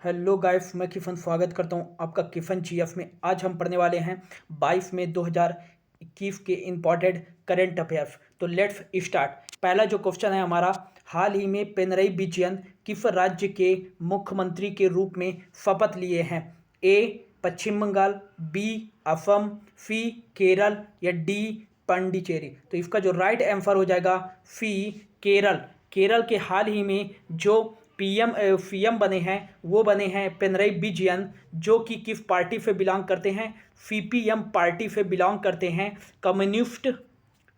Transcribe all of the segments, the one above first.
Hello guys, मैं किफ़न स्वागत करता हूं आपका किफ़न जीएफ में। आज हम पढ़ने वाले हैं 22 मई 2021 के इम्पॉर्टेंट करंट अफेयर्स। तो लेट्स स्टार्ट। पहला जो क्वेश्चन है हमारा, हाल ही में पिनरई विजयन किस राज्य के मुख्यमंत्री के रूप में शपथ लिए हैं? ए पश्चिम बंगाल, बी असम, सी केरल या डी पांडिचेरी। तो इसका जो राइट आंसर हो जाएगा सी केरल। केरल के हाल ही में जो पीएम बने हैं वो बने हैं पिनरई विजयन, जो कि किस पार्टी से बिलोंग करते हैं? सीपीएम पार्टी से बिलोंग करते हैं।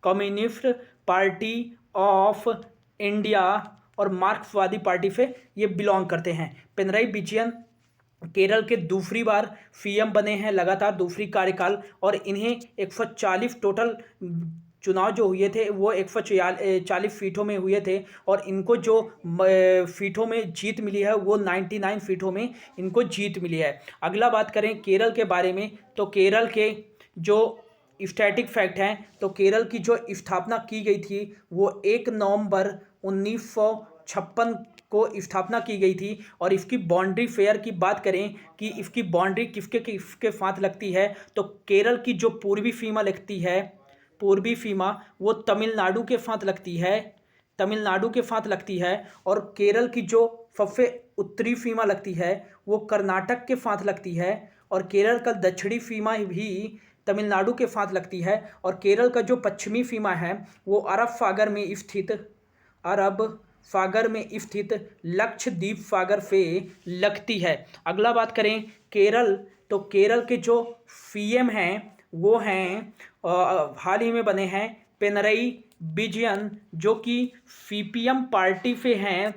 कम्युनिस्ट पार्टी ऑफ इंडिया और मार्क्सवादी पार्टी से ये बिलोंग करते हैं। पिनरई विजयन केरल के दूसरी बार सीएम बने हैं, लगातार दूसरी कार्यकाल, और इन्हें 140 टोटल चुनाव जो हुए थे वो 140 सीटों में हुए थे, और इनको जो सीटों में जीत मिली है वो 99 सीटों में इनको जीत मिली है। अगला बात करें केरल के बारे में, तो केरल के जो स्टैटिक फैक्ट हैं, तो केरल की जो स्थापना की गई थी वो 1 नवंबर 1956 को स्थापना की गई थी। और इसकी बाउंड्री फेयर की बात करें कि इसकी बाउंड्री किसके किसके साथ लगती है, तो केरल की जो पूर्वी सीमा लगती है, पूर्वी सीमा वो तमिलनाडु के साथ लगती है, तमिलनाडु के साथ लगती है। और केरल की जो सबसे उत्तरी सीमा लगती है वो कर्नाटक के साथ लगती है। और केरल का दक्षिणी सीमा भी तमिलनाडु के साथ लगती है। और केरल का जो पश्चिमी सीमा है वो अरब सागर में स्थित लक्षद्वीप सागर से लगती है। अगला बात करें केरल, तो केरल के जो सीएम हैं वो हैं हाल ही में बने हैं पिनरई विजयन, जो कि सीपीएम पार्टी से हैं,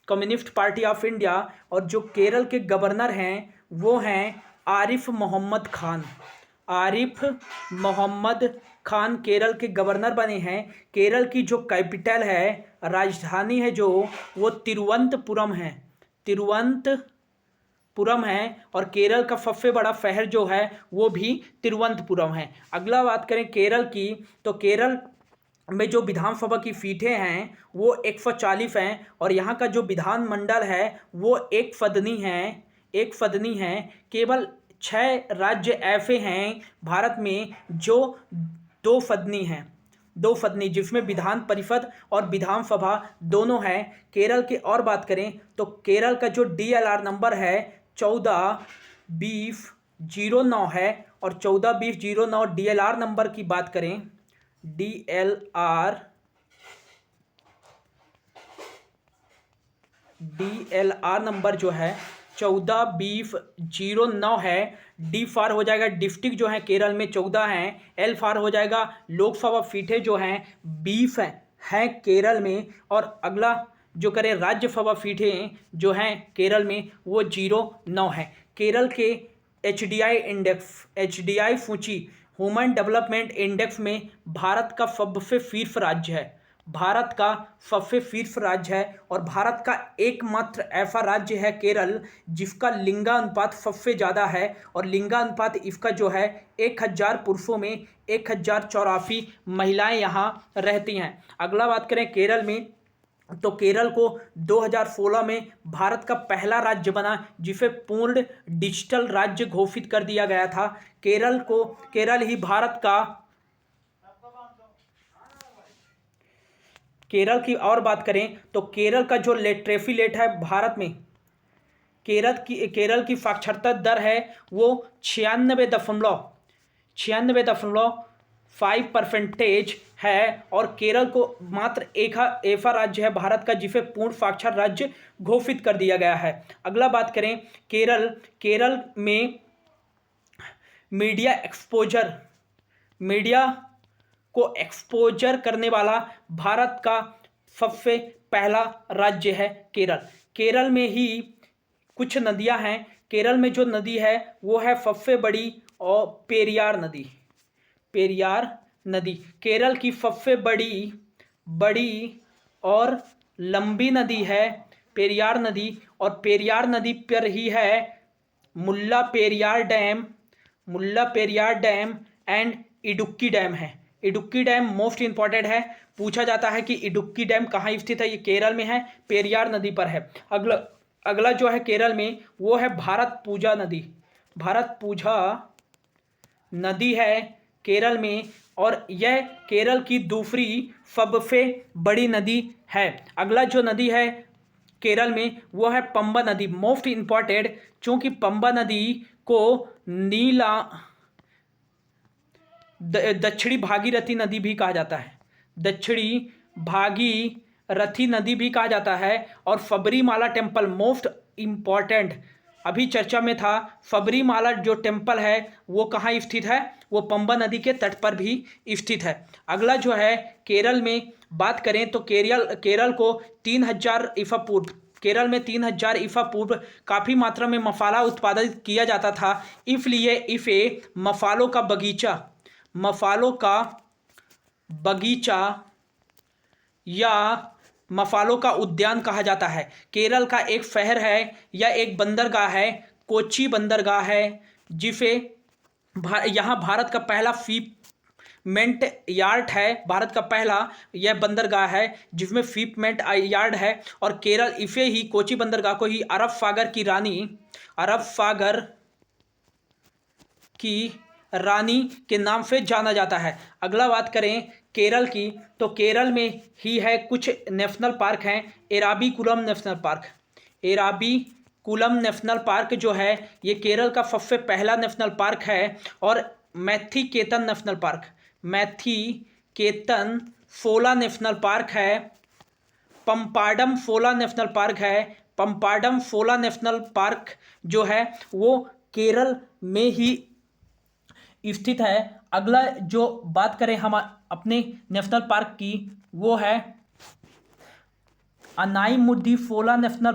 कम्युनिस्ट पार्टी ऑफ इंडिया। और जो केरल के गवर्नर हैं वो हैं आरिफ मोहम्मद खान। आरिफ मोहम्मद खान केरल के गवर्नर बने हैं। केरल की जो कैपिटल है, राजधानी है जो, वो तिरुवनंतपुरम है, तिरुवनंतपुरम है। और केरल का सबसे बड़ा शहर जो है वो भी तिरुवनंतपुरम है। अगला बात करें केरल की, तो केरल में जो विधानसभा की सीटें हैं वो 140 हैं। और यहाँ का जो विधानमंडल है वो एक सदनी है। केवल 6 राज्य ऐसे हैं भारत में जो दो सदनी, जिसमें विधान परिषद और विधानसभा दोनों हैं केरल के। और बात करें तो केरल का जो DLR नंबर है 142009 है। और 142009 DLR नंबर की बात करें, DLR नंबर जो है 142009 है। डी फार हो जाएगा डिस्ट्रिक्ट जो है केरल में 14 हैं। एल फार हो जाएगा लोकसभा सीटें जो हैं 20 हैं केरल में। और अगला जो करें राज्यसभा सीटें जो हैं केरल में वो 09 है। केरल के HDI सूची, ह्यूमन डेवलपमेंट इंडेक्स में भारत का सबसे शीर्ष राज्य है, भारत का सबसे शीर्ष राज्य है। और भारत का एकमात्र ऐसा राज्य है केरल जिसका लिंगानुपात सबसे ज़्यादा है। और लिंगानुपात इसका जो है 1000 पुरुषों में 1084 महिलाएं यहाँ रहती हैं। अगला बात करें केरल में, तो केरल को 2016 में भारत का पहला राज्य बना जिसे पूर्ण डिजिटल राज्य घोषित कर दिया गया था। केरल ही भारत का, केरल की और बात करें तो केरल का जो लिटरेसी रेट है भारत में, केरल की साक्षरता दर है वो 96.5% है। और केरल को मात्र एक ऐसा राज्य है भारत का जिसे पूर्ण साक्षर राज्य घोषित कर दिया गया है। अगला बात करें केरल में मीडिया को एक्सपोजर करने वाला भारत का सबसे पहला राज्य है केरल। केरल में ही कुछ नदियां हैं। केरल में जो नदी है वो है सबसे बड़ी और पेरियार नदी केरल की सबसे बड़ी और लंबी नदी है पेरियार नदी। और पेरियार नदी पर ही है Mullaperiyar dam and Idukki dam है। इडुक्की डैम मोस्ट इंपॉर्टेंट है, पूछा जाता है कि इडुक्की डैम कहाँ स्थित है, ये केरल में है, पेरियार नदी पर है। अगला जो है केरल में वो है भारतपुजा नदी। भारतपुजा नदी है केरल में, और यह केरल की दूसरी सबसे बड़ी नदी है। अगला जो नदी है केरल में वो है पंबा नदी, मोस्ट इंपॉर्टेंट, चूंकि पंबा नदी को नीला दक्षिणी भागीरथी नदी भी कहा जाता है, दक्षिणी भागीरथी नदी भी कहा जाता है। और सबरीमाला टेम्पल मोस्ट इम्पॉर्टेंट, अभी चर्चा में था, सबरीमाला जो टेम्पल है वो कहाँ स्थित है, वो पंबा नदी के तट पर भी स्थित है। अगला जो है केरल में बात करें तो केरल को 3000 ईसा पूर्व, केरल में 3000 ईसा पूर्व काफ़ी मात्रा में मसाला उत्पादित किया जाता था, इसलिए इसे मसालों का बगीचा या मसालों का उद्यान कहा जाता है। केरल का एक शहर है या एक बंदरगाह है, कोच्चि बंदरगाह है, जिसे यहाँ भारत का पहला शिपमेंट यार्ड है, भारत का पहला यह बंदरगाह है जिसमें शिपमेंट यार्ड है। और केरल इसे ही, कोच्चि बंदरगाह को ही अरब सागर की रानी के नाम से जाना जाता है। अगला बात करें केरल की तो केरल में ही है कुछ नेशनल पार्क हैं। एराविकुलम नेशनल पार्क जो है ये केरल का सबसे पहला नेशनल पार्क है। और मैथीकेतन फोला नेशनल पार्क है। पंपाडम फोला नेशनल पार्क जो है वो केरल में ही स्थित है। अगला जो बात करें हम अपने नेशनल पार्क की वो है अनाईमुदीफोला नेशनल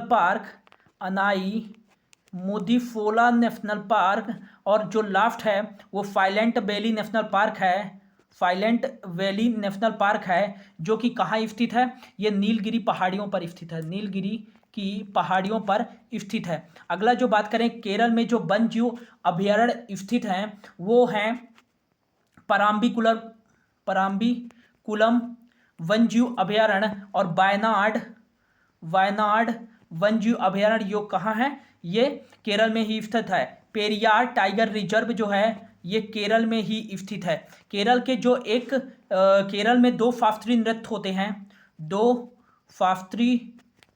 पार्क, और जो लास्ट है वो साइलेंट वैली नेशनल पार्क है, जो कि कहाँ स्थित है, ये नीलगिरी पहाड़ियों पर स्थित है। अगला जो बात करें केरल में जो वन्यजीव अभयारण्य स्थित हैं वो हैं पराम्बिकुलम वन्यजीव अभयारण्य और वायनाड वन्यजीव अभयारण्य, जो कहाँ है, ये केरल में ही स्थित है। पेरियार टाइगर रिजर्व जो है ये केरल में ही स्थित है। केरल में 2 शास्त्रीय नृत्य होते हैं, 2 शास्त्रीय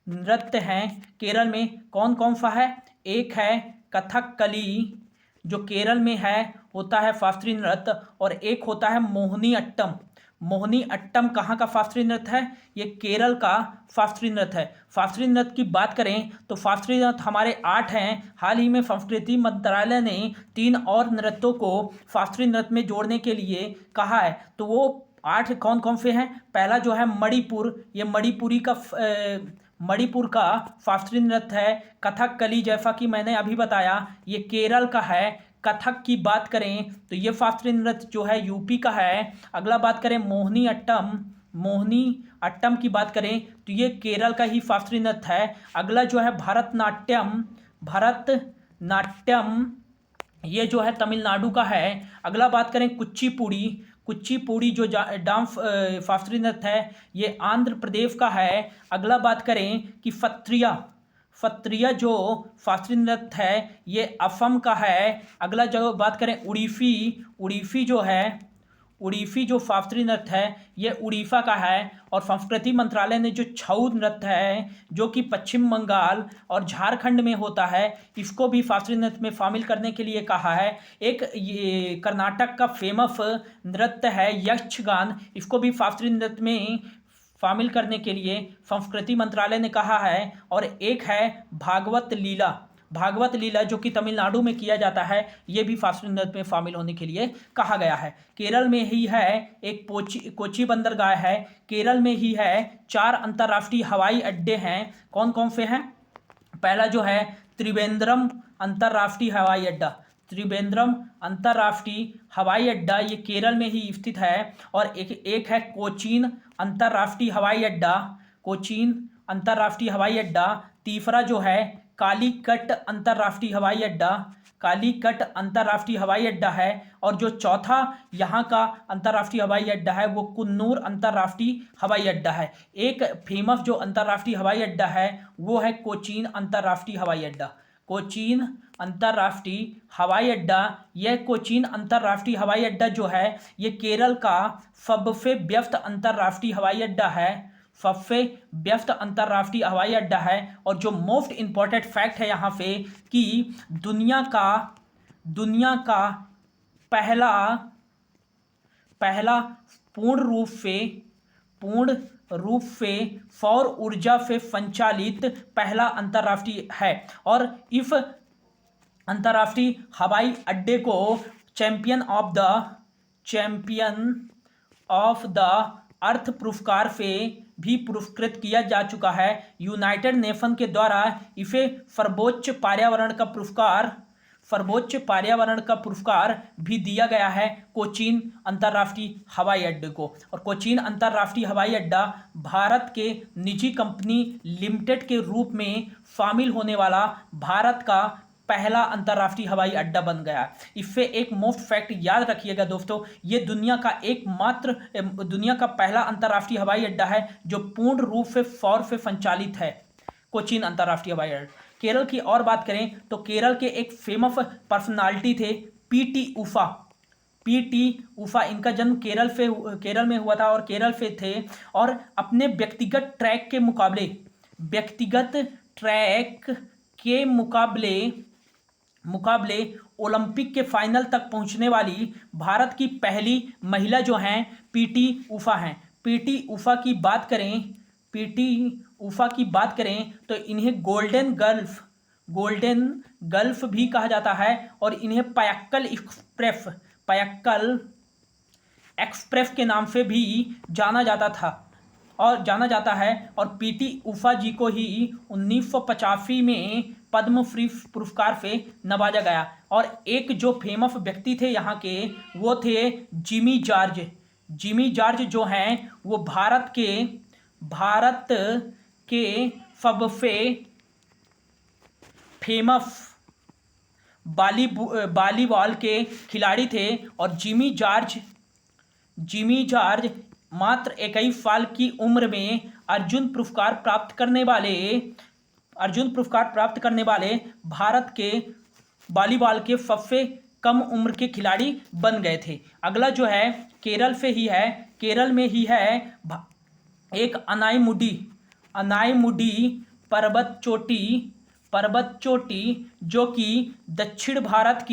नृत्य हैं केरल में। कौन कौन सा है, एक है कथकली जो केरल में होता है शास्त्रीय नृत्य, और एक होता है मोहिनी अट्टम कहाँ का शास्त्रीय नृत्य है, ये केरल का शास्त्रीय नृत्य है। शास्त्रीय नृत्य की बात करें तो शास्त्रीय नृत्य हमारे 8 हैं। हाल ही में संस्कृति मंत्रालय ने 3 और नृत्यों को शास्त्रीय नृत्य में जोड़ने के लिए कहा है, तो वो 8 कौन कौन से हैं। पहला जो है मणिपुर, ये मणिपुर का शास्त्रीय नृत्य है। कथकली जैसा कि मैंने अभी बताया ये केरल का है। कथक की बात करें तो ये शास्त्रीय नृत्य जो है यूपी का है। अगला बात करें मोहिनी अट्टम की बात करें तो ये केरल का ही शास्त्रीय नृत्य है। अगला जो है भरतनाट्यम ये जो है तमिलनाडु का है। अगला बात करें कुचिपुड़ी जो डांस शास्त्रीय नृत्य है ये आंध्र प्रदेश का है। अगला बात करें कि सत्रिया जो शास्त्रीय नृत्य है ये असम का है। अगला जो बात करें उड़ीसी जो शास्त्रीय नृत्य है ये उड़ीसा का है। और संस्कृति मंत्रालय ने जो छऊ नृत्य है जो कि पश्चिम बंगाल और झारखंड में होता है, इसको भी शास्त्रीय नृत्य में शामिल करने के लिए कहा है। एक ये कर्नाटक का फेमस नृत्य है यक्षगान, इसको भी शास्त्रीय नृत्य में शामिल करने के लिए संस्कृति मंत्रालय ने कहा है। और एक है भागवत लीला जो कि तमिलनाडु में किया जाता है, ये भी शास्त्रीय नृत्य में शामिल होने के लिए कहा गया है। केरल में ही है एक कोच्चि बंदरगाह है। केरल में ही है 4 अंतर्राष्ट्रीय हवाई अड्डे हैं। कौन कौन से हैं, पहला जो है त्रिवेंद्रम अंतर्राष्ट्रीय हवाई अड्डा ये केरल में ही स्थित है। और एक है कोचीन अंतर्राष्ट्रीय हवाई अड्डा। तीसरा जो है कालीकट अंतर्राष्ट्रीय हवाई अड्डा, कालीकट अंतर्राष्ट्रीय हवाई अड्डा है। और जो चौथा यहाँ का अंतर्राष्ट्रीय हवाई अड्डा है वो कुन्नूर अंतर्राष्ट्रीय हवाई अड्डा है। एक फेमस जो अंतर्राष्ट्रीय हवाई अड्डा है वो है कोचीन अंतर्राष्ट्रीय हवाई अड्डा। कोचीन अंतर्राष्ट्रीय हवाई अड्डा, यह कोचीन अंतर्राष्ट्रीय हवाई अड्डा जो है ये केरल का सबसे व्यस्त अंतर्राष्ट्रीय हवाई अड्डा है, सबसे व्यस्त अंतर्राष्ट्रीय हवाई अड्डा है। और जो मोस्ट इम्पॉर्टेंट फैक्ट है यहाँ पे कि दुनिया का पहला पूर्ण रूप से सौर ऊर्जा से संचालित पहला अंतर्राष्ट्रीय है। और इस अंतर्राष्ट्रीय हवाई अड्डे को चैंपियन ऑफ द अर्थ पुरस्कार से भी पुरस्कृत किया जा चुका है। यूनाइटेड नेशन के द्वारा इसे सर्वोच्च पर्यावरण का पुरस्कार भी दिया गया है कोचीन अंतर्राष्ट्रीय हवाई अड्डे को। और कोचीन अंतर्राष्ट्रीय हवाई अड्डा भारत के निजी कंपनी लिमिटेड के रूप में शामिल होने वाला भारत का पहला अंतर्राष्ट्रीय हवाई अड्डा बन गया। इससे एक मोस्ट फैक्ट याद रखिएगा दोस्तों, ये दुनिया का पहला अंतर्राष्ट्रीय हवाई अड्डा है जो पूर्ण रूप से सौर से संचालित है, कोचीन अंतर्राष्ट्रीय हवाई अड्डा। केरल की और बात करें तो केरल के एक फेमस पर्सनालिटी थे पीटी उषा। इनका जन्म केरल में हुआ था और केरल से थे। और अपने व्यक्तिगत ट्रैक के मुकाबले ओलंपिक के फाइनल तक पहुंचने वाली भारत की पहली महिला जो हैं पीटी उषा हैं। पीटी उषा की बात करें तो इन्हें गोल्डन गर्ल्फ भी कहा जाता है और इन्हें पयक्कल एक्सप्रेस के नाम से भी जाना जाता है। और पीटी उषा जी को ही 1985 में पद्मश्री पुरस्कार से नवाजा गया। और एक जो फेमस व्यक्ति थे यहाँ के वो थे जिमी जॉर्ज जो हैं वो भारत के सबसे फेमस वॉलीबॉल के खिलाड़ी थे। और जिमी जॉर्ज मात्र 21 साल की उम्र में अर्जुन पुरस्कार प्राप्त करने वाले भारत के वॉलीबॉल के सबसे कम उम्र के खिलाड़ी बन गए थे। अगला जो है केरल में ही है एक अनाईमुडी पर्वत चोटी जो कि दक्षिण भारत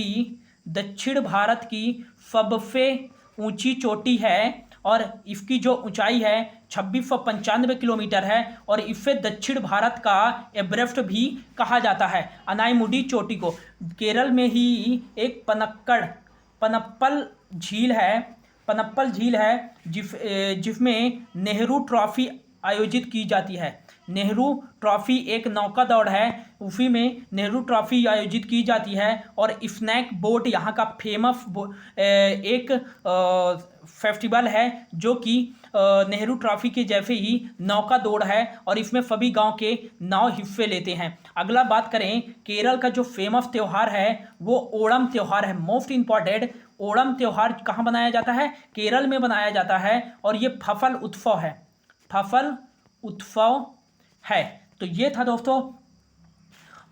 की सबसे ऊंची चोटी है। और इसकी जो ऊंचाई है 2695 किलोमीटर है। और इसे दक्षिण भारत का एवरेस्ट भी कहा जाता है अनाईमुडी चोटी को। केरल में ही एक पनप्पल झील है जिसमें नेहरू ट्रॉफी आयोजित की जाती है। नेहरू ट्रॉफी एक नौका दौड़ है, उसी में नेहरू ट्रॉफी आयोजित की जाती है। और स्नैक बोट यहाँ का फेमस एक फेस्टिवल है जो कि नेहरू ट्रॉफी के जैसे ही नौका दौड़ है और इसमें सभी गांव के नाव हिस्से लेते हैं। अगला बात करें केरल का जो फेमस त्यौहार है वो ओणम त्यौहार है। मोस्ट इम्पॉर्टेंट, ओणम त्यौहार कहाँ बनाया जाता है? केरल में बनाया जाता है और ये फसल उत्सव है। तो ये था दोस्तों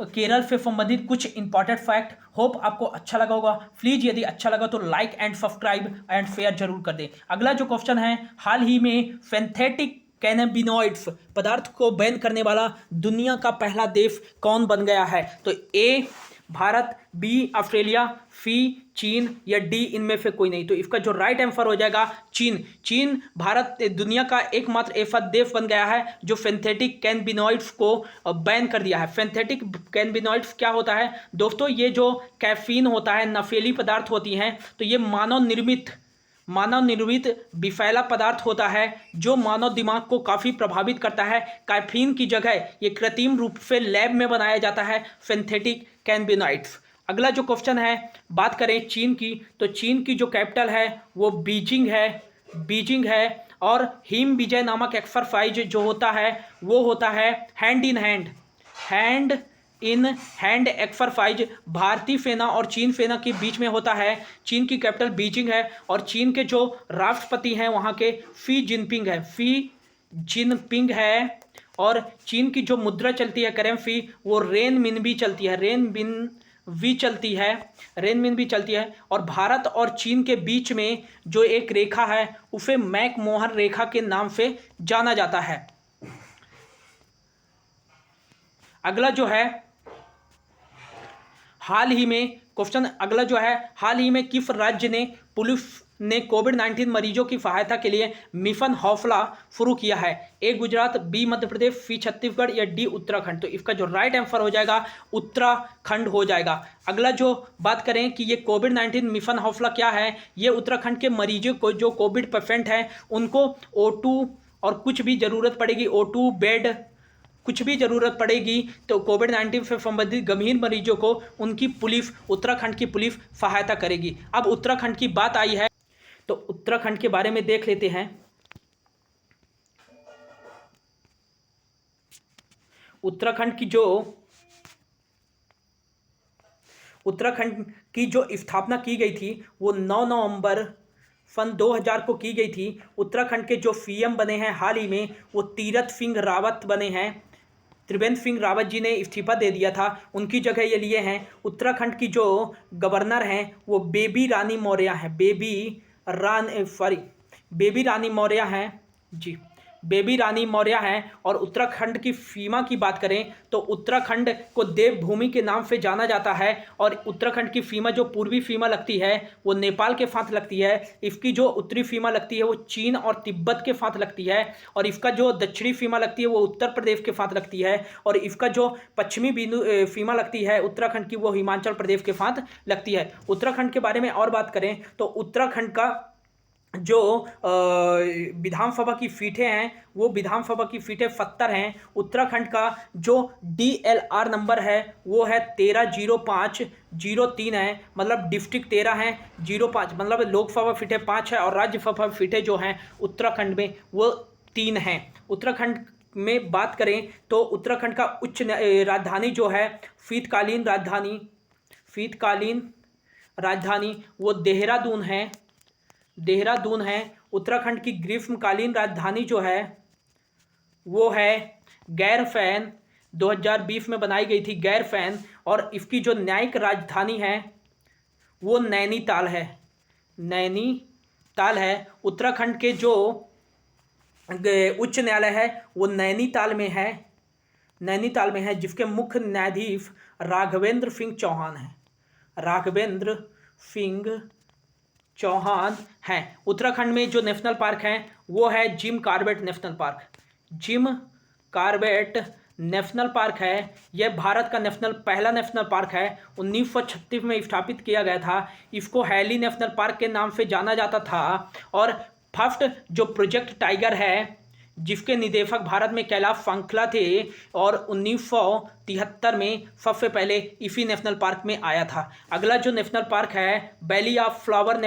केरल से संबंधित कुछ इंपॉर्टेंट फैक्ट। होप आपको अच्छा लगा होगा। प्लीज़ यदि अच्छा लगा तो like and subscribe and share जरूर कर दें। अगला जो क्वेश्चन है, हाल ही में सिंथेटिक कैनाबिनॉइड्स पदार्थ को बैन करने वाला दुनिया का पहला देश कौन बन गया है? तो ए भारत, बी ऑस्ट्रेलिया, सी चीन या डी इनमें से कोई नहीं। तो इसका जो राइट आंसर हो जाएगा चीन। भारत दुनिया का एकमात्र ऐसा देश बन गया है जो सिंथेटिक कैनाबिनॉइड्स को बैन कर दिया है। सिंथेटिक कैनाबिनॉइड्स क्या होता है दोस्तों? ये जो कैफीन होता है, नशीली पदार्थ होती हैं, तो ये मानव निर्मित विषैला पदार्थ होता है जो मानव दिमाग को काफ़ी प्रभावित करता है। कैफीन की जगह ये कृत्रिम रूप से लैब में बनाया जाता है सिंथेटिक कैनाबिनॉइड्स। अगला जो क्वेश्चन है, बात करें चीन की, तो चीन की जो कैपिटल है वो बीजिंग है। और हिम विजय नामक एक्सरसाइज जो होता है वो होता है हैंड इन हैंड एक्सरसाइज भारतीय सेना और चीन सेना के बीच में होता है। चीन की कैपिटल बीजिंग है और चीन के जो राष्ट्रपति हैं वहाँ के शी जिनपिंग है और चीन की जो मुद्रा चलती है करेंसी वो रेनमिनबी चलती है, रेनमिनबी चलती है। और भारत और चीन के बीच में जो एक रेखा है उसे मैकमोहन रेखा के नाम से जाना जाता है। अगला जो है हाल ही में किस राज्य ने पुलिस ने कोविड-19 मरीजों की सहायता के लिए मिशन हौसला शुरू किया है? ए गुजरात, बी मध्य प्रदेश, सी छत्तीसगढ़ या डी उत्तराखंड? तो इसका जो राइट आंसर हो जाएगा उत्तराखंड हो जाएगा। अगला जो बात करें कि ये कोविड-19 मिशन हौसला क्या है, ये उत्तराखंड के मरीजों को जो कोविड पेशेंट हैं उनको O2 और कुछ भी ज़रूरत पड़ेगी, O2 बेड कुछ भी ज़रूरत पड़ेगी तो कोविड-19 से संबंधित गंभीर मरीजों को उनकी पुलिस, उत्तराखंड की पुलिस सहायता करेगी। अब उत्तराखंड की बात आई है तो उत्तराखंड के बारे में देख लेते हैं। उत्तराखंड की जो स्थापना की गई थी वो 9 नवंबर सन 2000 को की गई थी। उत्तराखंड के जो सीएम बने हैं हाल ही में वो तीरथ सिंह रावत बने हैं। त्रिवेंद्र सिंह रावत जी ने इस्तीफा दे दिया था, उनकी जगह ये लिए हैं। उत्तराखंड की जो गवर्नर हैं वो बेबी रानी मौर्य हैं, बेबी रानी मौर्य हैं जी, बेबी रानी मौर्य हैं। और उत्तराखंड की सीमा की बात करें तो उत्तराखंड को देवभूमि के नाम से जाना जाता है और उत्तराखंड की सीमा जो पूर्वी सीमा लगती है वो नेपाल के साथ लगती है। इसकी जो उत्तरी सीमा लगती है वो चीन और तिब्बत के साथ लगती है और इसका जो दक्षिणी सीमा लगती है वो उत्तर प्रदेश के साथ लगती है और इसका जो पश्चिमी बिंदु सीमा लगती है उत्तराखंड की वो हिमाचल प्रदेश के साथ लगती है। उत्तराखंड के बारे में और बात करें तो उत्तराखंड का जो विधानसभा की सीटें हैं वो विधानसभा की सीटें 70 हैं। उत्तराखंड का जो DLR नंबर है वो है 130503 है, मतलब डिस्ट्रिक्ट 13 हैं, 05 मतलब लोकसभा सीटें 5 है और राज्यसभा सीटें जो हैं उत्तराखंड में वो 3 हैं। उत्तराखंड में बात करें तो उत्तराखंड का उच्च राजधानी जो है शीतकालीन राजधानी वो देहरादून है। उत्तराखंड की ग्रीष्मकालीन राजधानी जो है वो है गैरसैंण, 2020 में बनाई गई थी गैरसैंण। और इसकी जो न्यायिक राजधानी है वो नैनीताल है। उत्तराखंड के जो उच्च न्यायालय है वो नैनीताल में है, जिसके मुख्य न्यायाधीश राघवेंद्र सिंह चौहान हैं। उत्तराखंड में जो नेशनल पार्क हैं वो है जिम कॉर्बेट नेशनल पार्क है। यह भारत का पहला नेशनल पार्क है, 1936 में स्थापित किया गया था। इसको हैली नेशनल पार्क के नाम से जाना जाता था। और फर्स्ट जो प्रोजेक्ट टाइगर है जिसके निदेशक भारत में कैलाश सांखला थे और 1973 में सबसे पहले इसी नेशनल पार्क में आया था। अगला जो नेशनल पार्क है valley of flower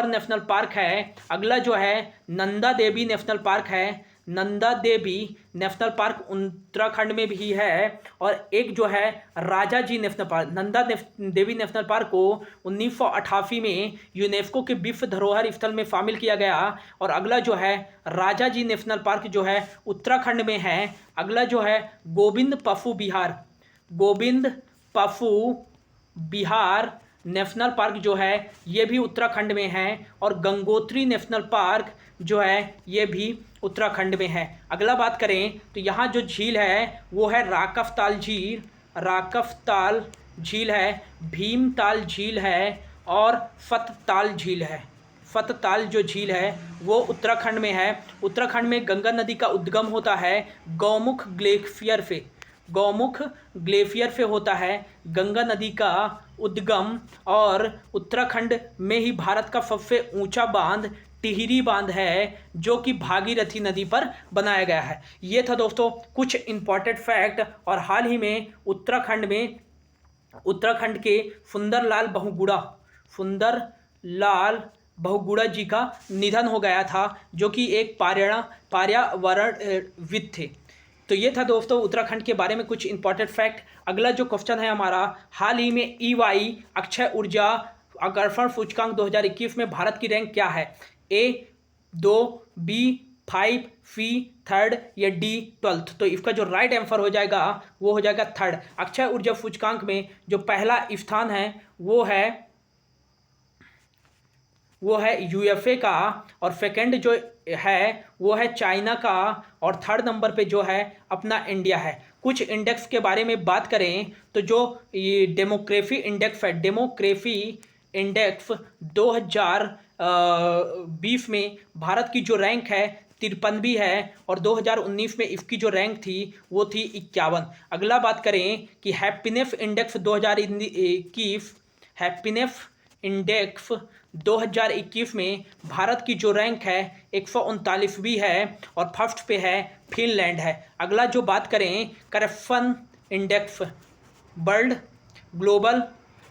national park है। अगला जो है नंदा देवी नेशनल पार्क है, नंदा देवी नेशनल पार्क उत्तराखंड में भी है। और एक जो है राजा जी national park, Nanda Devi national park को 1988 में यूनेस्को के विश्व धरोहर स्थल में शामिल किया गया। और अगला जो है राजा जी नेशनल पार्क जो है उत्तराखंड में है। अगला जो है गोविंद पशु बिहार नेशनल पार्क जो है ये भी उत्तराखंड में है। और गंगोत्री नेशनल पार्क जो है ये भी उत्तराखंड में है। अगला बात करें तो यहाँ जो झील है वो है राकफताल झील है, भीमताल झील है और फतताल जो झील है वो उत्तराखंड में है। उत्तराखंड में गंगा नदी का उद्गम होता है गौमुख ग्लेशियर से होता है गंगा नदी का उद्गम। और उत्तराखंड में ही भारत का सबसे ऊंचा बांध टिहरी बांध है जो कि भागीरथी नदी पर बनाया गया है। ये था दोस्तों कुछ इंपॉर्टेंट फैक्ट। और हाल ही में उत्तराखंड के सुंदरलाल बहुगुणा जी का निधन हो गया था, जो कि एक पर्यावरणविद थे। तो ये था दोस्तों उत्तराखंड के बारे में कुछ इंपॉर्टेंट फैक्ट। अगला जो क्वेश्चन है हमारा, हाल ही में EY अक्षय ऊर्जा आकर्षण सूचकांक 2021 में भारत की रैंक क्या है? A 2, B 5, C 3rd या D 12th? तो इसका जो राइट आंसर हो जाएगा वो हो जाएगा 3rd। अक्षय ऊर्जा सूचकांक में जो पहला स्थान है वो है USA का, और सेकंड जो है वो है चाइना का, और थर्ड नंबर पे जो है अपना इंडिया है। कुछ इंडेक्स के बारे में बात करें तो जो ये डेमोग्राफी इंडेक्स है, डेमोग्राफी इंडेक्स 2020 में भारत की जो रैंक है 53वीं है, और 2019 में इसकी जो रैंक थी वो थी 51। अगला बात करें कि हैप्पीनेस इंडेक्स 2021, हैप्पीनेस इंडेक्स 2021 में भारत की जो रैंक है 139वीं है, और फर्स्ट पे है फिनलैंड है। अगला जो बात करें corruption index, world global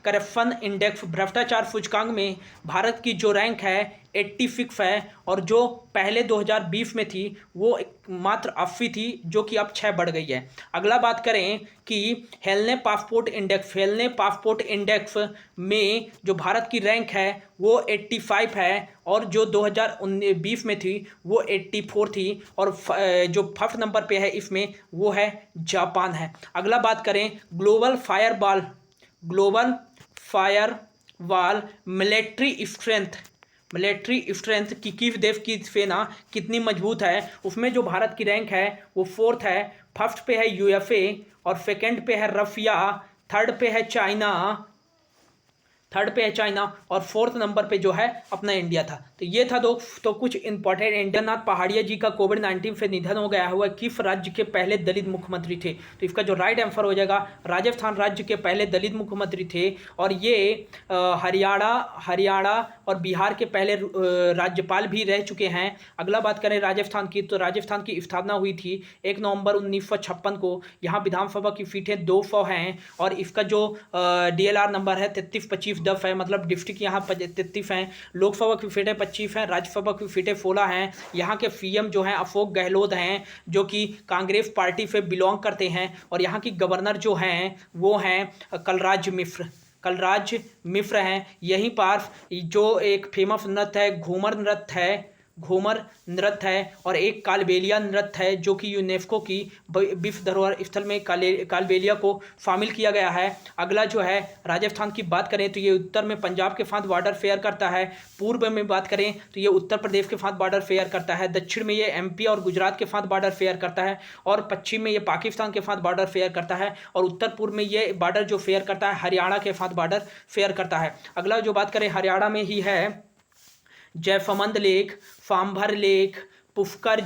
corruption index भ्रष्टाचार सूचकांक में भारत की जो रैंक है 86 है, और जो पहले 2020 में थी वो मात्र 80 थी, जो कि अब 6 बढ़ गई है। अगला बात करें कि हेलने पासपोर्ट इंडेक्स, हेलने पासपोर्ट इंडेक्स में जो भारत की रैंक है वो 85 है, और जो 2020 में थी वो 84 थी, और जो फर्स्ट नंबर पे है इसमें वो है जापान है। अगला बात करें ग्लोबल फायरवॉल मिलिट्री स्ट्रेंथ की किस देश की सेना कितनी मजबूत है, उसमें जो भारत की रैंक है वो 4th है। फर्स्ट पे है USA, और सेकंड पे है रशिया, थर्ड पे है चाइना, और 4th नंबर पे जो है अपना इंडिया था। तो ये था तो कुछ इंपॉर्टेंट। इंद्रनाथ पहाड़िया जी का कोविड-19 से निधन हो गया हुआ किस राज्य के पहले दलित मुख्यमंत्री थे? तो इसका जो राइट आंसर हो जाएगा राजस्थान राज्य के पहले दलित मुख्यमंत्री थे, और ये हरियाणा और बिहार के पहले राज्यपाल भी रह चुके हैं। अगला बात करें राजस्थान की, तो राजस्थान की स्थापना हुई थी 1 नवंबर 1956 को। यहाँ विधानसभा की सीटें 200 हैं, और इसका जो DLR नंबर है 332510 है, मतलब डिस्ट्रिक्ट यहाँ 33 हैं। लोकसभा की सीटें 25 हैं, राज्यसभा की सीटें 16 हैं। यहाँ के CM जो हैं अशोक गहलोत हैं, जो कि कांग्रेस पार्टी से बिलोंग करते हैं, और यहाँ की गवर्नर जो हैं वो हैं कलराज मिश्र हैं। यहीं पास जो एक फेमस नृत्य है घूमर नृत्य है, और एक कालबेलिया नृत्य है, जो कि यूनेस्को की विश्व धरोहर स्थल में कालबेलिया को शामिल किया गया है। अगला जो है राजस्थान की बात करें तो ये उत्तर में पंजाब के साथ बॉर्डर शेयर करता है, पूर्व में बात करें तो ये उत्तर प्रदेश के साथ बॉर्डर शेयर करता है, दक्षिण में ये MP और गुजरात के साथ बॉर्डर शेयर करता है, और पश्चिम में ये पाकिस्तान के साथ बॉर्डर शेयर करता है, और उत्तर पूर्व में ये बॉर्डर जो शेयर करता है हरियाणा के साथ बॉर्डर शेयर करता है। अगला जो बात करें हरियाणा में ही है जयसमंद लेक, सांभर लेक, पुष्कर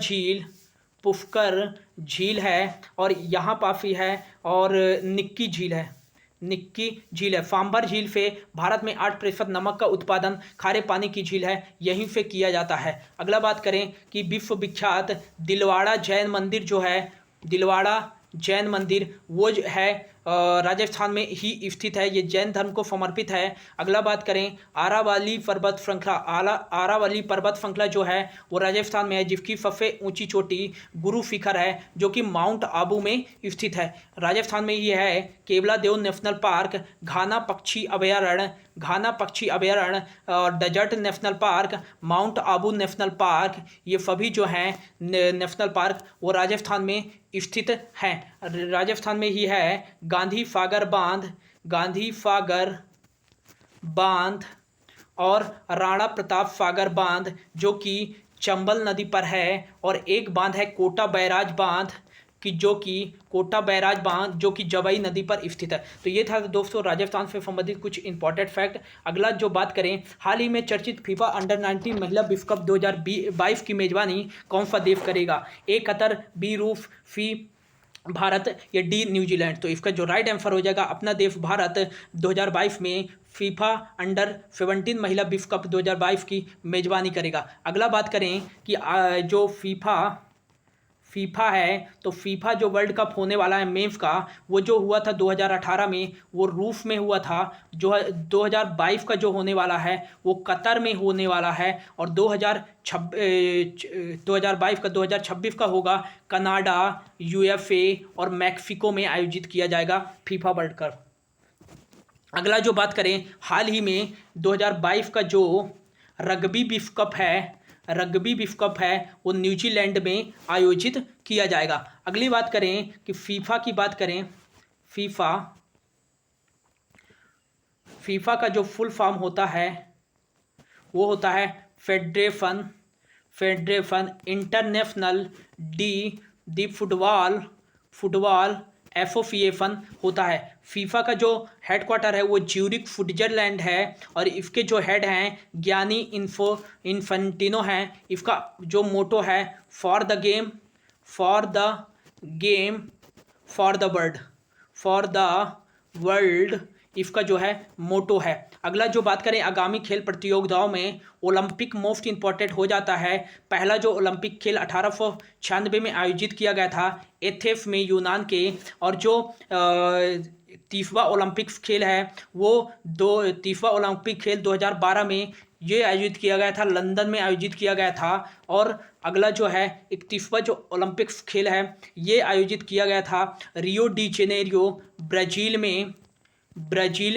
झील है, और यहाँ पाफी है, और निक्की झील है। सांभर झील से भारत में 8% नमक का उत्पादन खारे पानी की झील है, यहीं से किया जाता है। अगला बात करें कि विश्व विख्यात दिलवाड़ा जैन मंदिर जो है, दिलवाड़ा जैन मंदिर वो है राजस्थान में ही स्थित है, ये जैन धर्म को समर्पित है। अगला बात करें आरावली पर्वत श्रृंखला जो है वो राजस्थान में है, जिसकी सबसे ऊंची चोटी गुरु शिखर है, जो कि माउंट आबू में स्थित है। राजस्थान में ही है केवलादेव नेशनल पार्क, घाना पक्षी अभयारण्य और desert national park, mount Abu national park, ये सभी जो हैं नेशनल पार्क वो राजस्थान में स्थित हैं। राजस्थान में ही है गांधी सागर बांध और राणा प्रताप सागर बांध, जो कि चंबल नदी पर है, और एक बांध है कोटा बैराज बांध जो कि जवाई नदी पर स्थित है। तो ये था दोस्तों राजस्थान से संबंधित कुछ इंपॉर्टेंट फैक्ट। अगला जो बात करें, हाल ही में चर्चित फीफा अंडर-19 महिला विश्व कप 2022 की मेजबानी कौन सा देश करेगा? A कतर, B रूस, C भारत या D न्यूजीलैंड? तो इसका जो राइट आंसर हो जाएगा अपना देश भारत 2022 में फीफा अंडर-17 महिला विश्व कप 2022 की मेजबानी करेगा। अगला बात करें कि जो फीफा है, तो फीफा जो वर्ल्ड कप होने वाला है मेंस का, वो जो हुआ था 2018 में वो रूस में हुआ था। जो 2022 का जो होने वाला है वो कतर में होने वाला है। और 2022 का 2026 का होगा कनाडा, यूएफए और मैक्सिको में आयोजित किया जाएगा फीफा वर्ल्ड कप। अगला जो बात करें, हाल ही में 2022 का जो रग्बी विश्व कप है वो न्यूजीलैंड में आयोजित किया जाएगा। अगली बात करें कि फीफा की बात करें, फीफा का जो फुल फॉर्म होता है वो होता है federation international D football association होता है। फीफा का जो हेडक्वार्टर है वो ज्यूरिख स्विट्जरलैंड है और इसके जो हेड हैं गियानी इन्फेंटिनो हैं। इसका जो मोटो है for the game for the world इसका जो है मोटो है। अगला जो बात करें आगामी खेल प्रतियोगिताओं में, ओलंपिक मोस्ट इंपॉर्टेंट हो जाता है। पहला जो ओलंपिक खेल 1896 में आयोजित किया गया था एथेंस में यूनान के। और जो 30वां ओलंपिक खेल है वो 2012 में ये आयोजित किया गया था, लंदन में आयोजित किया गया था। और अगला जो है 31वां जो ओलंपिक्स खेल है ये आयोजित किया गया था रियो डी जेनेरियो ब्राज़ील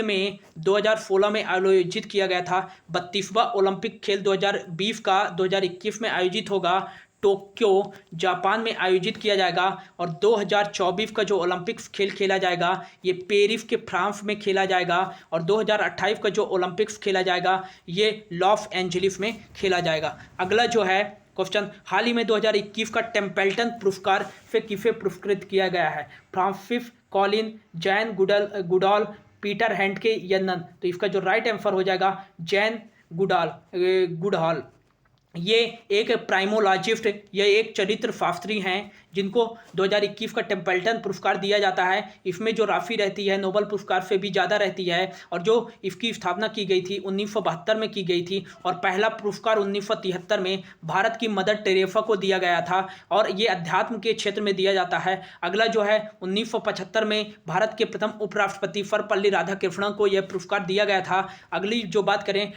में 2016 में आयोजित किया गया था। 32वां ओलंपिक खेल 2020 का 2021 में आयोजित होगा, टोक्यो जापान में आयोजित किया जाएगा। और 2024 का जो ओलंपिक्स खेल खेला जाएगा ये पेरिस के फ्रांस में खेला जाएगा। और 2028 का जो ओलंपिक्स खेला जाएगा ये लॉस एंजलिस में खेला जाएगा। अगला जो है क्वेश्चन, हाल ही में 2021 का टेम्पल्टन पुरस्कार से किसे पुरस्कृत किया गया है? Francis Colin, Jain Goodall, Peter Handke या नन? तो इसका जो राइट आंसर हो जाएगा जैन गुडहॉल। ये एक प्राइमोलॉजिस्ट या एक चरित्र शास्त्री हैं जिनको 2021 का टेम्पल्टन पुरस्कार दिया जाता है। इसमें जो राशि रहती है नोबेल पुरस्कार से भी ज़्यादा रहती है। और जो इसकी स्थापना की गई थी 1972 में की गई थी और पहला पुरस्कार 1973 में भारत की मदर टेरेसा को दिया गया था और ये अध्यात्म के क्षेत्र में दिया जाता है। अगला जो है 1975 में भारत के प्रथम उपराष्ट्रपति सर्वपल्ली राधाकृष्णन को यह पुरस्कार दिया गया था। अगली जो बात करें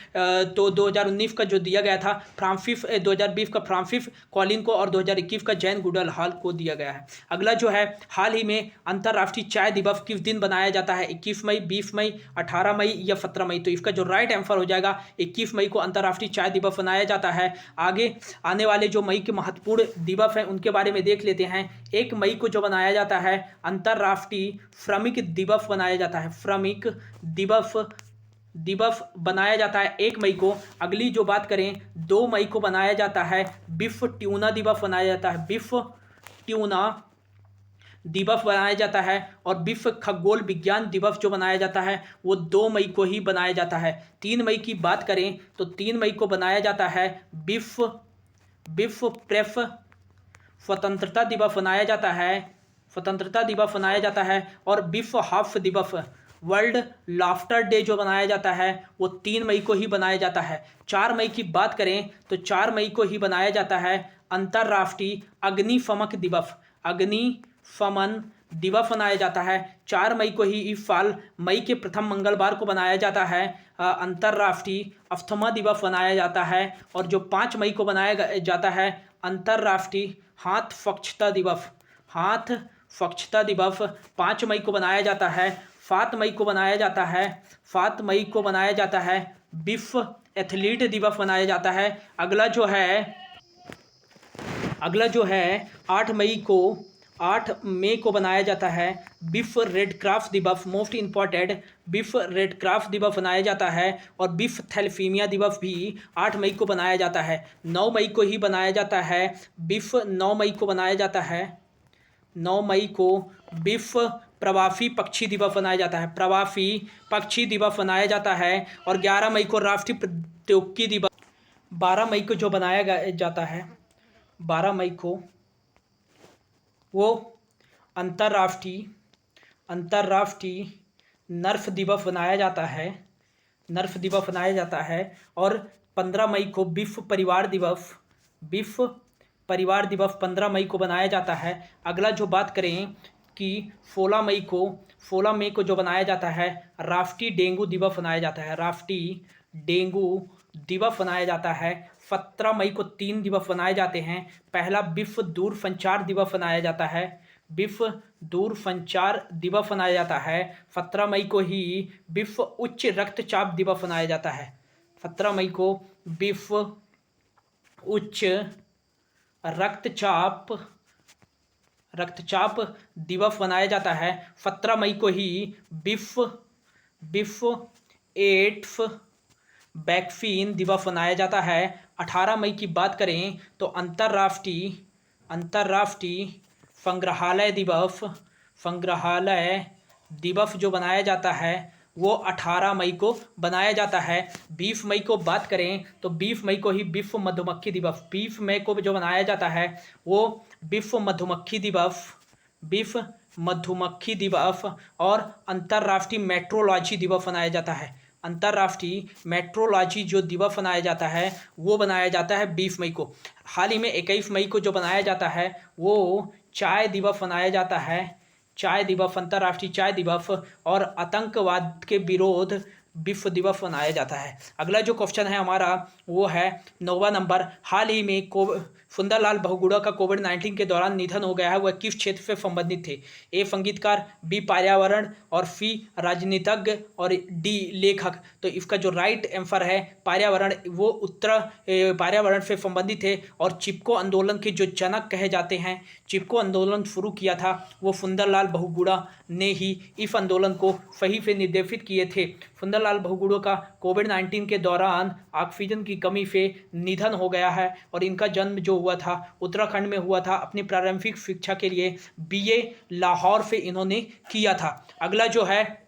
तो 2019 का जो दिया गया था 2020 का फ्रांसिस कॉलिन को और 2021 का जैन गुडहॉल को दिया गया है। अगला जो है हाल ही में अंतर्राष्ट्रीय चाय दिवस किस दिन बनाया जाता है? 21 मई, 20 मई, 18 मई या 17 मई? तो इसका जो राइट आंसर हो जाएगा 21 मई को अंतर्राष्ट्रीय चाय दिवस मनाया जाता है। आगे आने वाले जो मई के महत्वपूर्ण दिवस हैं उनके बारे में देख लेते हैं। 1 मई को जो बनाया जाता है अंतर्राष्ट्रीय श्रमिक दिवस बनाया जाता है, श्रमिक दिवस बनाया जाता है 1 मई को। अगली जो बात करें 2 मई को बनाया जाता है विश्व ट्यूना दिवस बनाया जाता है, विश्व ट्यूना दिवस बनाया जाता है। और विश्व खगोल विज्ञान दिवस जो बनाया जाता है वो 2 मई को ही बनाया जाता है। 3 मई की बात करें तो 3 मई को बनाया जाता है विश्व प्रेस स्वतंत्रता दिवस बनाया जाता है। और विश्व हास्य दिवस वर्ल्ड लाफ्टर डे जो बनाया जाता है वो 3 मई को ही बनाया जाता है। 4 मई की बात करें तो 4 मई को ही बनाया जाता है अंतर्राष्ट्रीय अग्निशमन दिवस बनाया जाता है। 4 मई को ही इस साल मई के प्रथम मंगलवार को बनाया जाता है अंतर्राष्ट्रीय अस्थमा दिवस बनाया जाता है। और जो 5 मई को बनाया जाता है अंतर्राष्ट्रीय हाथ स्वच्छता दिवस 5 मई को बनाया जाता है। 7 मई को बनाया जाता है विश्व एथलीट दिवस बनाया जाता है। अगला जो है 8 मई को बनाया जाता है विश्व रेड क्रॉस दिवस, मोस्ट इम्पॉर्टेंट विश्व रेड क्रॉस दिवस बनाया जाता है। और विश्व थैलेसीमिया दिवस भी 8 मई को बनाया जाता है। 9 मई को ही बनाया जाता है विश्व 9 मई को विश्व प्रवासी पक्षी दिवस बनाया जाता है, प्रवासी पक्षी दिवस बनाया जाता है। और 11 मई को राष्ट्रीय प्रौद्योगिकी दिवस, 12 मई को जो बनाया जाता है 12 मई को वो अंतर्राष्ट्रीय नर्स दिवस बनाया जाता है। और 15 मई को विश्व परिवार दिवस परिवार दिवस 15 मई को बनाया जाता है। अगला जो बात करें कि 16 मई को जो बनाया जाता है राष्ट्रीय डेंगू दिवस बनाया जाता है, राष्ट्रीय डेंगू दिवस बनाया जाता है। 17 मई को 3 दिवस बनाए जाते हैं। पहला विश्व दूरसंचार दिवस बनाया जाता है, विश्व दूरसंचार दिवस मनाया जाता है। 17 मई को ही विश्व उच्च रक्तचाप दिवस मनाया जाता है। 17 मई को विश्व उच्च रक्तचाप दिवस मनाया जाता है। 17 मई को ही विश्व एड्स वैक्सीन दिवस मनाया जाता है। 18 मई की बात करें तो अंतर्राष्ट्रीय संग्रहालय दिवस जो बनाया जाता है वो 18 मई को बनाया जाता है। 20 मई को बात करें तो 20 मई को ही विश्व मधुमक्खी दिवस, 20 मई को जो बनाया जाता है वो विश्व मधुमक्खी दिवस और अंतर्राष्ट्रीय मेट्रोलॉजी दिवस मनाया जाता है। अंतर्राष्ट्रीय मेट्रोलॉजी जो दिवस मनाया जाता है वो बनाया जाता है 20 मई को। हाल ही में 21 मई को जो बनाया जाता है वो चाय दिवस मनाया जाता है, चाय दिवस, अंतर्राष्ट्रीय चाय दिवस और आतंकवाद के विरोध विश्व दिवस मनाया जाता है। अगला जो क्वेश्चन है हमारा वो है 9वां नंबर, हाल ही में सुंदरलाल बहुगुणा का कोविड-19 के दौरान निधन हो गया है, वह किस क्षेत्र से संबंधित थे? ए संगीतकार, बी पर्यावरण और सी राजनीतिज्ञ और डी लेखक। तो इसका जो राइट आंसर है पर्यावरण, वो पर्यावरण से संबंधित है और चिपको आंदोलन के जो जनक कहे जाते हैं, चिपको आंदोलन शुरू किया था वो सुंदरलाल बहुगुणा ने ही इस आंदोलन को सही से निर्देशित किए थे। सुंदरलाल बहुगुणा का कोविड-19 के दौरान ऑक्सीजन की कमी से निधन हो गया है और इनका जन्म जो हुआ था उत्तराखंड में हुआ था। अपनी प्रारंभिक शिक्षा के लिए बीए लाहौर से इन्होंने किया था। अगला जो है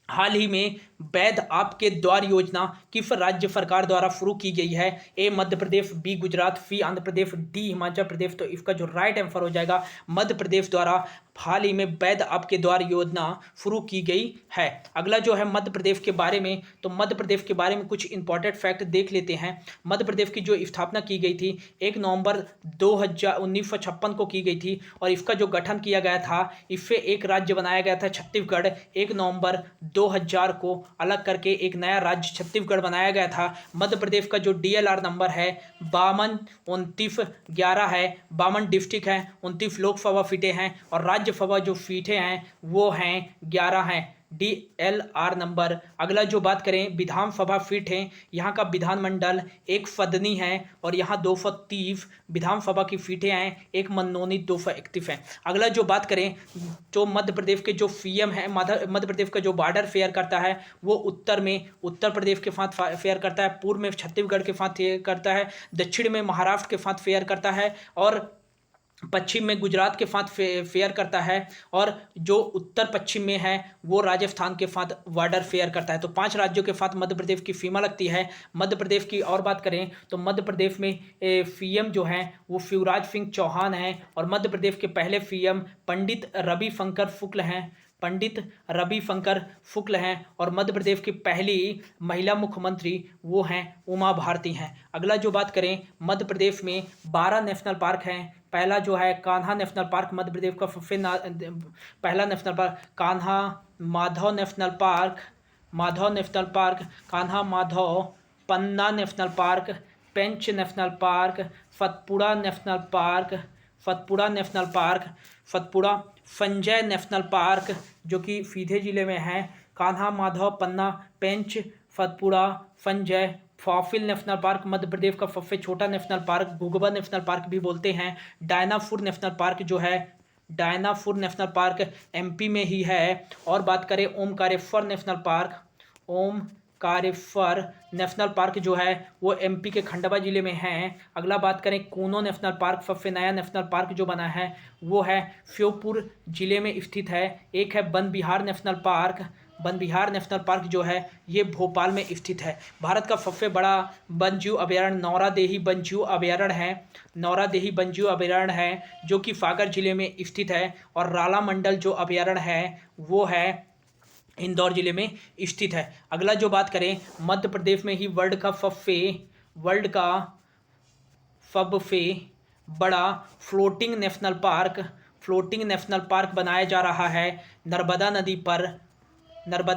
हाल ही में वैध आपके द्वार योजना किस राज्य सरकार द्वारा शुरू की गई है? ए मध्य प्रदेश, बी गुजरात, सी आंध्र प्रदेश, डी हिमाचल प्रदेश। तो इसका जो राइट आंसर हो जाएगा मध्य प्रदेश द्वारा हाल ही में वैध आपके द्वार योजना शुरू की गई है। अगला जो है मध्य प्रदेश के बारे में, तो मध्य प्रदेश के बारे में कुछ इंपॉर्टेंट फैक्ट देख लेते हैं। मध्य प्रदेश की जो स्थापना की गई थी 1 नवंबर 1956 को की गई थी और इसका जो गठन किया गया था, इससे एक राज्य बनाया गया था छत्तीसगढ़। 1 नवंबर 2000 को अलग करके एक नया राज्य छत्तीसगढ़ बनाया गया था। मध्य प्रदेश का जो DLR नंबर है 52-29-11 है। 52 डिस्ट्रिक्ट हैं, 29 लोकसभा सीटें हैं और राज्यसभा जो सीटें हैं वो हैं 11 हैं। DLR number. अगला जो बात करें विधानसभा सीट है, यहाँ का विधानमंडल एक सदनी है और यहाँ 230 विधानसभा की सीटें हैं, एक मनोनीत 231 हैं। अगला जो बात करें जो मध्य प्रदेश के जो सीएम है, मध्य प्रदेश का जो बॉर्डर फेयर करता है वो उत्तर में उत्तर प्रदेश के साथ फेयर करता है, पूर्व में छत्तीसगढ़ के साथ फेयर करता है, दक्षिण में महाराष्ट्र के साथ फेयर करता है और पश्चिम में गुजरात के साथ फेयर करता है और जो उत्तर पश्चिम में है वो राजस्थान के साथ बॉर्डर फेयर करता है। तो 5 राज्यों के साथ मध्य प्रदेश की सीमा लगती है। मध्य प्रदेश की और बात करें तो मध्य प्रदेश में सीएम जो हैं वो शिवराज सिंह चौहान हैं और मध्य प्रदेश के पहले सीएम पंडित रविशंकर शुक्ल हैं और मध्य प्रदेश की पहली महिला मुख्यमंत्री वो हैं उमा भारती हैं। अगला जो बात करें मध्य प्रदेश में 12 नेशनल पार्क हैं। पहला जो है कान्हा नेशनल पार्क, मध्य प्रदेश का सबसे पहला national park Kanha Madhav national park, Kanha Madhav, Panna national park, Pench national park, Satpura Sanjay national park जो कि सीधे जिले में है। Kanha Madhav, Panna, Pench, Satpura, Sanjay. Fossil national park Madhya Pradesh का सबसे छोटा national park, Ghughua national park भी बोलते हैं। डायनापुर नेशनल पार्क जो है, डायनापुर नेशनल पार्क MP में ही है। और बात करें ओमकारेश्वर नेशनल पार्क जो है वो MP के खंडवा जिले में है। अगला बात करें कूनो नेशनल पार्क, सबसे नया नेशनल पार्क जो बना है वो है श्योपुर जिले में स्थित है। एक है वन विहार नेशनल पार्क जो है ये भोपाल में स्थित है। भारत का सबसे बड़ा वन्यजीव अभयारण्य नौरादेही वन्यजीव अभयारण्य है जो कि सागर जिले में स्थित है और राला मंडल जो अभयारण्य है वो है इंदौर जिले में स्थित है। अगला जो बात करें मध्य प्रदेश में ही वर्ल्ड का सबसे बड़ा फ्लोटिंग नेशनल पार्क बनाया जा रहा है नर्मदा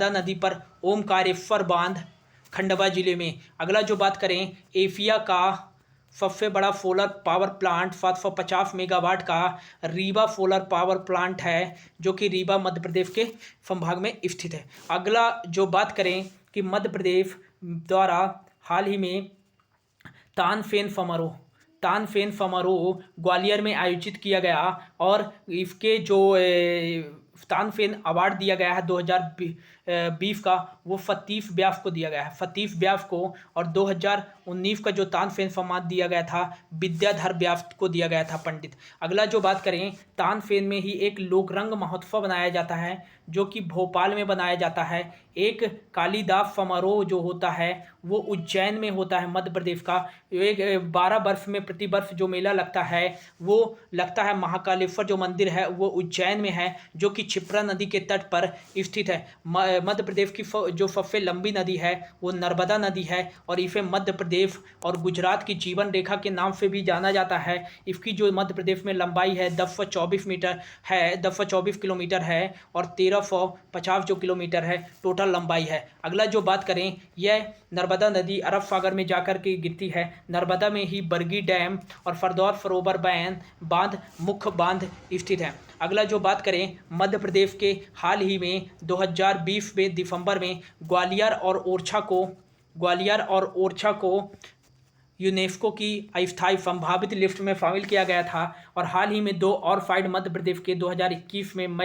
नदी पर ओमकारेश्वर बांध, खंडवा जिले में। अगला जो बात करें, एशिया का सबसे बड़ा सोलर पावर प्लांट 750 मेगावाट का रीवा सोलर पावर प्लांट है, जो कि रीवा मध्य प्रदेश के संभाग में स्थित है। अगला जो बात करें कि मध्य प्रदेश द्वारा हाल ही में तानसेन समारोह ग्वालियर में आयोजित किया गया और इसके जो तानसेन अवार्ड दिया गया है 2020 का, वो सतीश व्यास को दिया गया है, सतीश व्यास को। और 2019 का जो तानसेन सम्मान दिया गया था विद्याधर व्यास को दिया गया था, पंडित। अगला जो बात करें, तानसेन में ही एक लोकरंग महोत्सव बनाया जाता है जो कि भोपाल में बनाया जाता है। एक कालिदास समारोह जो होता है वो उज्जैन में होता है, मध्य प्रदेश का। एक 12 वर्ष में प्रति वर्ष जो मेला लगता है वो लगता है महाकालेश्वर जो मंदिर है वो उज्जैन में है, जो कि क्षिप्रा नदी के तट पर स्थित है। मध्य प्रदेश की जो सबसे लंबी नदी है वो नर्मदा नदी है और इसे मध्य प्रदेश और गुजरात की जीवन रेखा के नाम से भी जाना जाता है। इसकी जो मध्य प्रदेश में लंबाई है 1024 किलोमीटर है और 1350 जो किलोमीटर है टोटल लंबाई है। अगला जो बात करें, यह नर्मदा नदी अरब सागर में जाकर के गिरती है। नर्मदा में ही बरगी डैम और फरदौर सरोवर बांध मुख्य बांध स्थित है। अगला जो बात करें, मध्य प्रदेश के हाल ही में 2020 में दिसंबर में ग्वालियर और ओरछा को यूनेस्को की अस्थायी संभावित लिस्ट में शामिल किया गया था। और हाल ही में 2 और साइट मध्य प्रदेश के 2021 में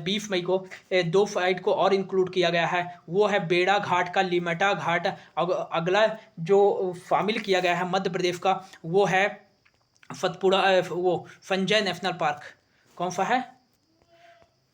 20 मई को 2 साइट को और इंक्लूड किया गया है, वो है बेड़ा घाट का लिमटा घाट। अगला जो शामिल किया गया है मध्य प्रदेश का वो है सतपुड़ा, वो संजय नेशनल पार्क। कौन सा है?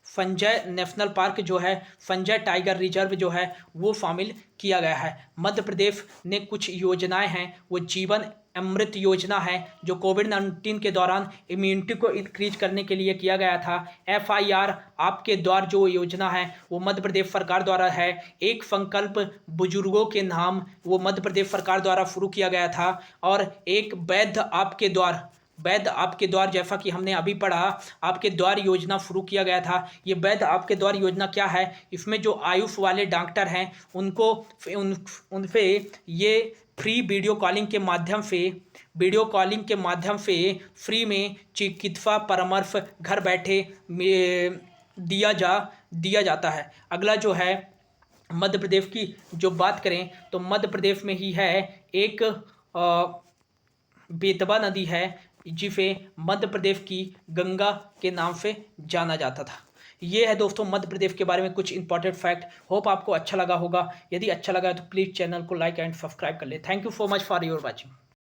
संजय नेशनल पार्क जो है, संजय टाइगर रिजर्व जो है वो शामिल किया गया है। मध्य प्रदेश ने कुछ योजनाएं हैं, वो जीवन अमृत योजना है जो कोविड-19 के दौरान इम्यूनिटी को इंक्रीज करने के लिए किया गया था। FIR आपके द्वार जो योजना है वो मध्य प्रदेश सरकार द्वारा है। एक संकल्प बुजुर्गों के नाम, वो मध्य प्रदेश सरकार द्वारा शुरू किया गया था। और एक वैध आपके द्वार जैसा कि हमने अभी पढ़ा, आपके द्वार योजना शुरू किया गया था। ये वैध आपके द्वार योजना क्या है? इसमें जो आयुष वाले डॉक्टर हैं उनसे ये फ्री वीडियो कॉलिंग के माध्यम से फ्री में चिकित्सा परामर्श घर बैठे दिया जाता है। अगला जो है मध्य प्रदेश की जो बात करें तो मध्य प्रदेश में ही है एक बेतवा नदी है जिसे मध्य प्रदेश की गंगा के नाम से जाना जाता था। ये है दोस्तों मध्य प्रदेश के बारे में कुछ इंपॉर्टेंट फैक्ट। होप आपको अच्छा लगा होगा। यदि अच्छा लगा तो प्लीज़ चैनल को लाइक एंड सब्सक्राइब कर ले। Thank you so much for your watching.